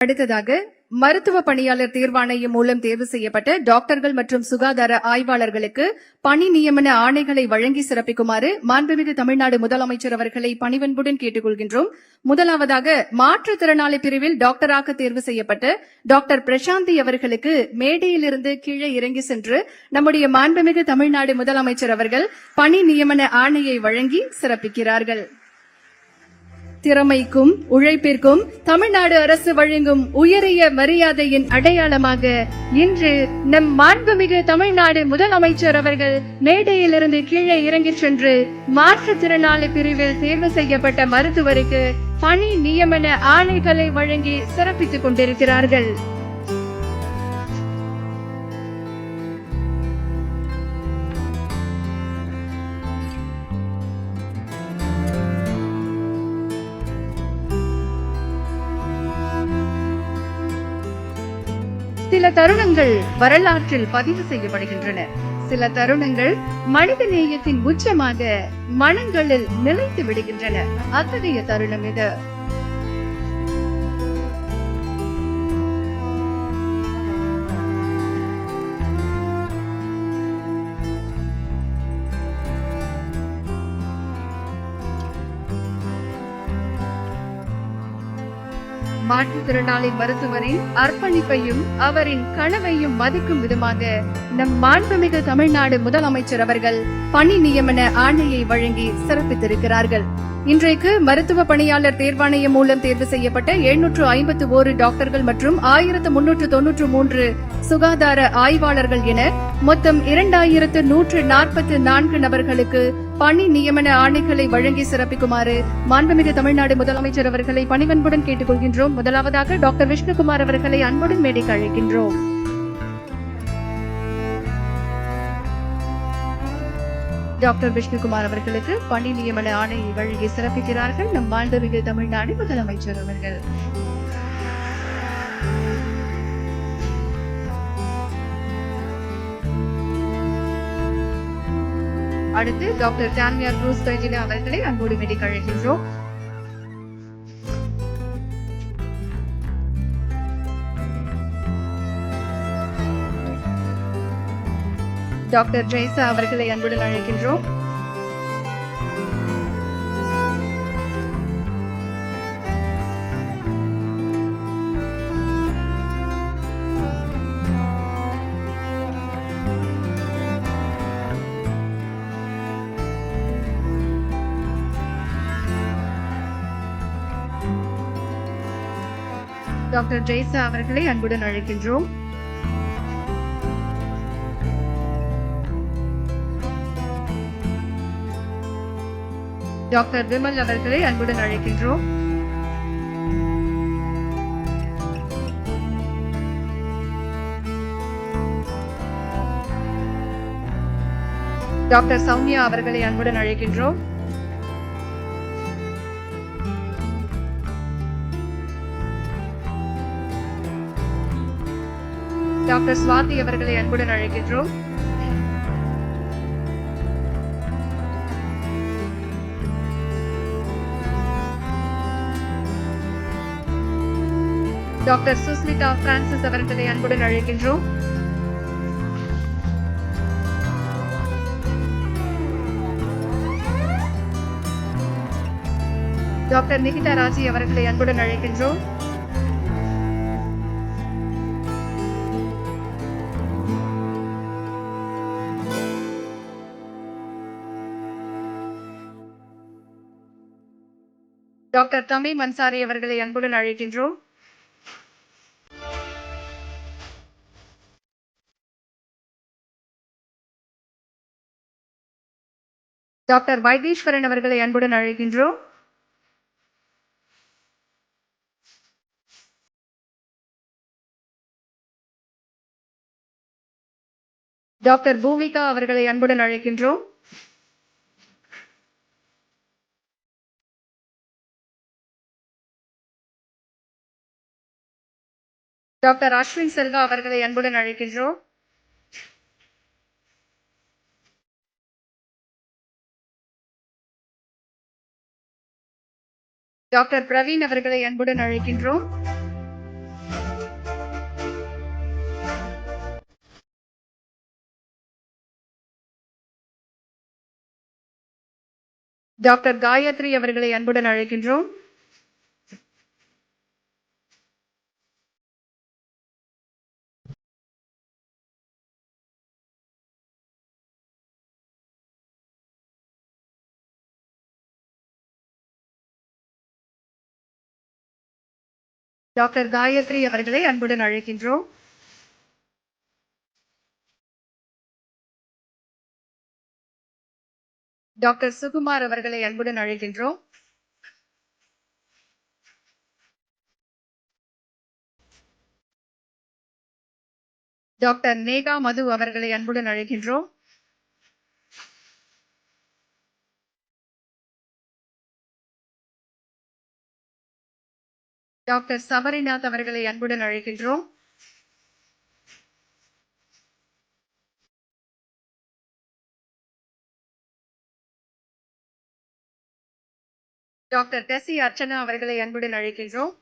அடுத்ததாக மருத்துவ பணியாளர் தேர்வாணையம் மூலம் தேர்வு செய்யப்பட்ட டாக்டர்கள் மற்றும் சுகாதார ஆய்வாளர்களுக்கு பணி நியமன ஆணைகளை வழங்கி சிறப்பிக்குமாறு மாண்புமிகு தமிழ்நாடு முதலமைச்சர் அவர்களை பணிவன்புடன் கேட்டுக் கொள்கின்றோம். முதலாவதாக மாற்றுத்திறனாளி பிரிவில் டாக்டராக தேர்வு செய்யப்பட்ட டாக்டர் பிரசாந்தி அவர்களுக்கு மேடையிலிருந்து கீழே இறங்கி சென்று நம்முடைய மாண்புமிகு தமிழ்நாடு முதலமைச்சர் அவர்கள் பணி நியமன ஆணையை வழங்கி சிறப்பிக்கிறார்கள். திறமைக்கும் உழைப்பிற்கும் தமிழ்நாடு அரசு வழங்கும் உயரிய மரியாதையின் அடையாளமாக இன்று நம் மாண்புமிகு தமிழ்நாடு முதலமைச்சர் அவர்கள் மேடையிலிருந்து கீழே இறங்கி சென்று மாற்றுத்திறனாளி பிரிவில் தேர்வு செய்யப்பட்ட மருத்துவருக்கு பணி நியமன ஆணைகளை வழங்கி சிறப்பித்துக் கொண்டிருக்கிறார்கள். சில தருணங்கள் வரலாற்றில் பதிவு செய்யப்படுகின்றன. சில தருணங்கள் மனித நேயத்தின் உச்சமாக மனங்களில் நிலைத்து விடுகின்றன. அத்தகைய தருணம் இது. மாற்றுத்திறனாளி மருத்துவரின் அர்ப்பணிப்பையும் அவரின் கனவையும் மதிக்கும் விதமாக நம் மாண்புமிகு தமிழ்நாடு முதலமைச்சர் அவர்கள் பணி நியமன ஆணையை வழங்கி சிறப்பித்திருக்கிறார்கள். இன்றைக்கு மருத்துவ பணியாளர் தேர்வாணையம் மூலம் தேர்வு செய்யப்பட்ட 751 டாக்டர்கள் மற்றும் 1393 சுகாதார ஆய்வாளர்கள் என மொத்தம் 2144 நபர்களுக்கு பணி நியமன ஆணைகளை வழங்கி சிறப்பிக்குமாறு மாண்புமிகு தமிழ்நாடு முதலமைச்சர் அவர்களை பணிவன்புடன் கேட்டுக் கொள்கின்றோம். முதலாவதாக டாக்டர் விஷ்ணுகுமார் அவர்களை அன்புடன் மேடைக்கு அழைக்கின்றோம். டாக்டர் விஷ்ணுகுமார் அவர்களுக்கு பணி நியமன ஆணையை வழங்கி சிறப்பிக்கிறார்கள் நம் மாண்புமிகு தமிழ்நாடு முதலமைச்சர் அவர்கள். அடுத்து டாக்டர் டான்மியா க்ரூஸ் பெர்ஜினா அவர்களை அன்போடு மேடைக்கு அழைக்கின்றோம். டாக்டர் ஜெய்சா அவர்களை அன்புடன் அழைக்கின்றோம். டாக்டர் ஜெய்சா அவர்களை அன்புடன் அழைக்கின்றோம். டாக்டர் விமல் அவர்களை அன்புடன் அழைக்கின்றோம். டாக்டர் சௌமியா அவர்களை அன்புடன் அழைக்கின்றோம். டாக்டர் ஸ்வாதி அவர்களை அன்புடன் அழைக்கின்றோம். டாக்டர் சுஸ்மிதா பிரான்சிஸ் அவர்களை அன்புடன் அழைக்கின்றோம். டாக்டர் நிகிதா ராஜி அவர்களை அன்புடன் அழைக்கின்றோம். டாக்டர் தமீம் அன்சாரி அவர்களை அன்புடன் அழைக்கின்றோம். டாக்டர் வைத்தீஸ்வரன் அவர்களை அன்புடன் அழைக்கின்றோம். டாக்டர் பூமிகா அவர்களை அன்புடன் அழைக்கின்றோம். டாக்டர் அஸ்வின் செல்வா அவர்களை அன்புடன் அழைக்கின்றோம். டாக்டர் பிரவீன் அவர்களை அன்புடன் அழைக்கின்றோம். டாக்டர் காயத்ரி அவர்களை அன்புடன் அழைக்கின்றோம். டாக்டர் காயத்ரி அவர்களை அன்புடன் அழைக்கின்றோம். டாக்டர் சுகுமார் அவர்களை அன்புடன் அழைக்கின்றோம். டாக்டர் நேகா மது அவர்களை அன்புடன் அழைக்கின்றோம். டாக்டர் சபரிநாத் அவர்களை அன்புடன் அழைக்கின்றோம். டாக்டர் டெசி அர்ச்சனா அவர்களை அன்புடன் அழைக்கின்றோம்.